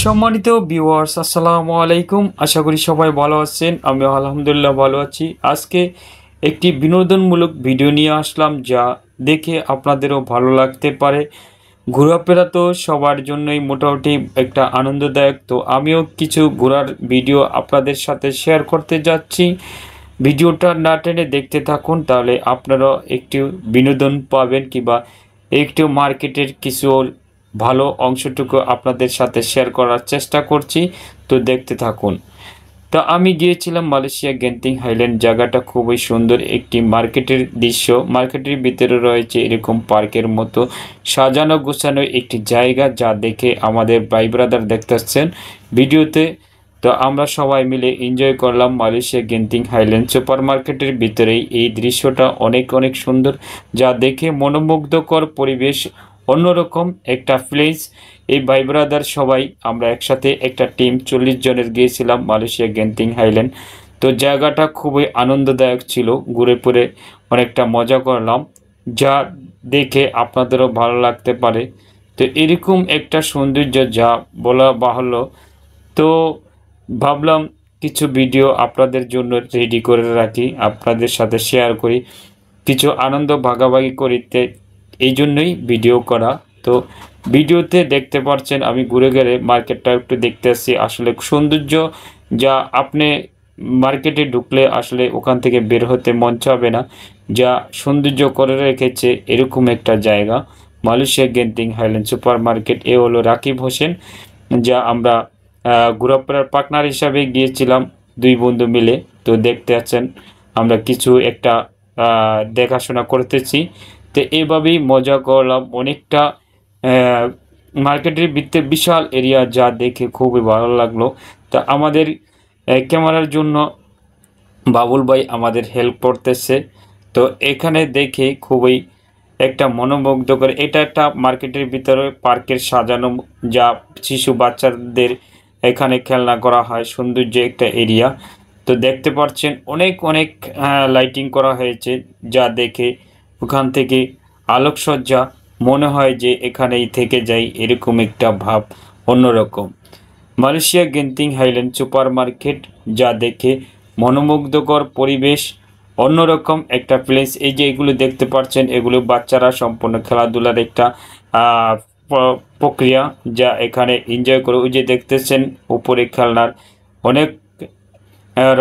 সম্মানিত ভিউয়ার্স, আসসালামু আলাইকুম। আশা করি সবাই ভালো আছেন। আমি আলহামদুলিল্লাহ ভালো আছি। আজকে একটি বিনোদনমূলক ভিডিও নিয়ে আসলাম, যা দেখে আপনাদেরও ভালো লাগতে পারে। ঘোরাফেরা তো সবার জন্যই মোটামুটি একটা আনন্দদায়ক। তো আমিও কিছু ঘোরার ভিডিও আপনাদের সাথে শেয়ার করতে যাচ্ছি। ভিডিওটা না টেনে দেখতে থাকুন, তাহলে আপনারা একটু বিনোদন পাবেন, কিংবা একটু মার্কেটের কিছু ভালো অংশটুকু আপনাদের সাথে শেয়ার করার চেষ্টা করছি। তো দেখতে থাকুন। তো আমি গিয়েছিলাম মালয়েশিয়া গেন্টিং হাইল্যান্ড। জায়গাটা খুবই সুন্দর, একটি মার্কেটের দৃশ্য। মার্কেটের ভিতরে রয়েছে এরকম পার্কের মতো সাজানো গোছানো একটি জায়গা, যা দেখে আমাদের ভাই ব্রাদার দেখতেছেন ভিডিওতে। তো আমরা সবাই মিলে এনজয় করলাম মালয়েশিয়া গেন্টিং হাইল্যান্ড সুপার মার্কেটের ভিতরেই। এই দৃশ্যটা অনেক অনেক সুন্দর, যা দেখে মনোমুগ্ধকর পরিবেশ, অন্যরকম একটা প্লেস। এই ভাই ব্রাদার সবাই আমরা একসাথে একটা টিম 40 জনের গিয়েছিলাম মালয়েশিয়া গেন্টিং হাইল্যান্ড। তো জায়গাটা খুবই আনন্দদায়ক ছিল, ঘুরে পড়ে অনেকটা মজা করলাম, যা দেখে আপনাদেরও ভালো লাগতে পারে। তো এরকম একটা সৌন্দর্য যা বলা বাহুল্য। তো ভাবলাম কিছু ভিডিও আপনাদের জন্য রেডি করে রাখি, আপনাদের সাথে শেয়ার করি, কিছু আনন্দ ভাগাভাগি করিতে, এই জন্যই ভিডিও করা। তো ভিডিওতে দেখতে পাচ্ছেন আমি ঘুরে গেলে মার্কেটটা একটু দেখতে আসছি। আসলে সৌন্দর্য যা আপনি মার্কেটে ঢুকলে আসলে ওখান থেকে বের হতে মন চাবে না, যা সৌন্দর্য করে রেখেছে এরকম একটা জায়গা Malaysia Genting highland super market. এ হলো রাকিব হোসেন, যা আমরা ঘোরাফেরার পার্টনার হিসাবে গিয়েছিলাম 2 বন্ধু মিলে। তো দেখতে আছেন আমরা কিছু একটা দেখাশোনা করতেছি। তো এইভাবেই মজা করলাম অনেকটা। মার্কেটের ভিতরে বিশাল এরিয়া, যা দেখে খুবই ভালো লাগলো। তা আমাদের ক্যামেরার জন্য বাবুল ভাই আমাদের হেল্প করতেছে। তো এখানে দেখে খুবই একটা মনোমুগ্ধকর, এটা একটা মার্কেটের ভিতরে পার্কের সাজানো, যা শিশু বাচ্চাদের এখানে খেলনা করা হয়, সৌন্দর্য একটা এরিয়া। তো দেখতে পাচ্ছেন অনেক অনেক লাইটিং করা হয়েছে, যা দেখে ওখান থেকে আলোকসজ্জা মনে হয় যে এখানেই থেকে যাই, এরকম একটা ভাব অন্যরকম। Malaysia Genting highland super market, যা দেখে মনোমুগ্ধকর পরিবেশ, অন্যরকম একটা প্লেস। এই যে এগুলো দেখতে পাচ্ছেন, এগুলো বাচ্চারা সম্পূর্ণ খেলাধুলার একটা প্রক্রিয়া, যা এখানে এনজয় করে। ওই যে দেখতেছেন উপরে খেলনার অনেক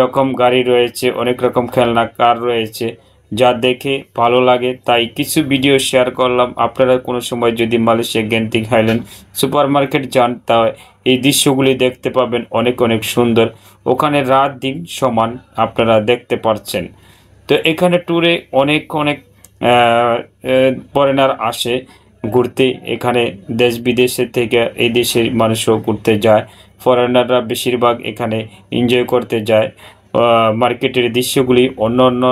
রকম গাড়ি রয়েছে, অনেক রকম খেলনা কার রয়েছে, যা দেখে ভালো লাগে। তাই কিছু ভিডিও শেয়ার করলাম। আপনারা কোনো সময় যদি Malaysia Genting highland super market যান, তা এই দৃশ্যগুলি দেখতে পাবেন, অনেক অনেক সুন্দর। ওখানে রাত দিন সমান আপনারা দেখতে পাচ্ছেন। তো এখানে ট্যুরে অনেক অনেক ফরেনার আসে ঘুরতে। এখানে দেশ বিদেশের থেকে এই দেশের মানুষও ঘুরতে যায়। ফরেনাররা বেশিরভাগ এখানে এনজয় করতে যায়। মার্কেটের দৃশ্যগুলি অন্য অন্য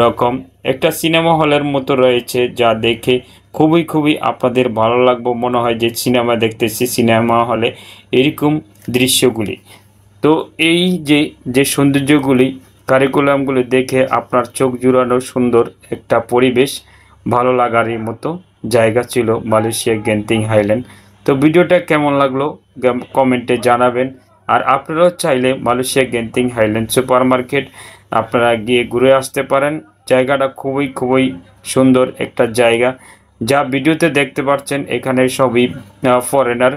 রকম, একটা সিনেমা হলের মতো রয়েছে, যা দেখে খুবই খুবই আপনাদের ভালো লাগবে। মনে হয় যে সিনেমা দেখতেছি সিনেমা হলে, এরকম দৃশ্যগুলি। তো এই যে যে সৌন্দর্যগুলি, কারিকুলামগুলি দেখে আপনার চোখ জুড়ানো সুন্দর একটা পরিবেশ, ভালো লাগারই মতো জায়গা ছিল মালয়েশিয়া গেন্টিং হাইল্যান্ড। তো ভিডিওটা কেমন লাগলো কমেন্টে জানাবেন। আর আপনারাও চাইলে Malaysia Genting highland super market আপনারা গিয়ে ঘুরে আসতে পারেন। জায়গাটা খুবই খুবই সুন্দর একটা জায়গা, যা ভিডিওতে দেখতে পাচ্ছেন। এখানে সবই ফরেনার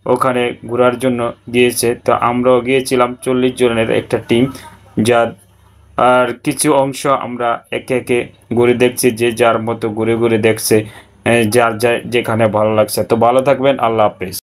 ওখানে ঘোরার জন্য গিয়েছে। তো আমরাও গিয়েছিলাম 40 জনের একটা টিম, যা আর কিছু অংশ আমরা একে একে ঘুরে দেখছি, যে যার মতো ঘুরে ঘুরে দেখছে, যার যেখানে ভালো লাগছে। তো ভালো থাকবেন, আল্লাহ হাফেজ।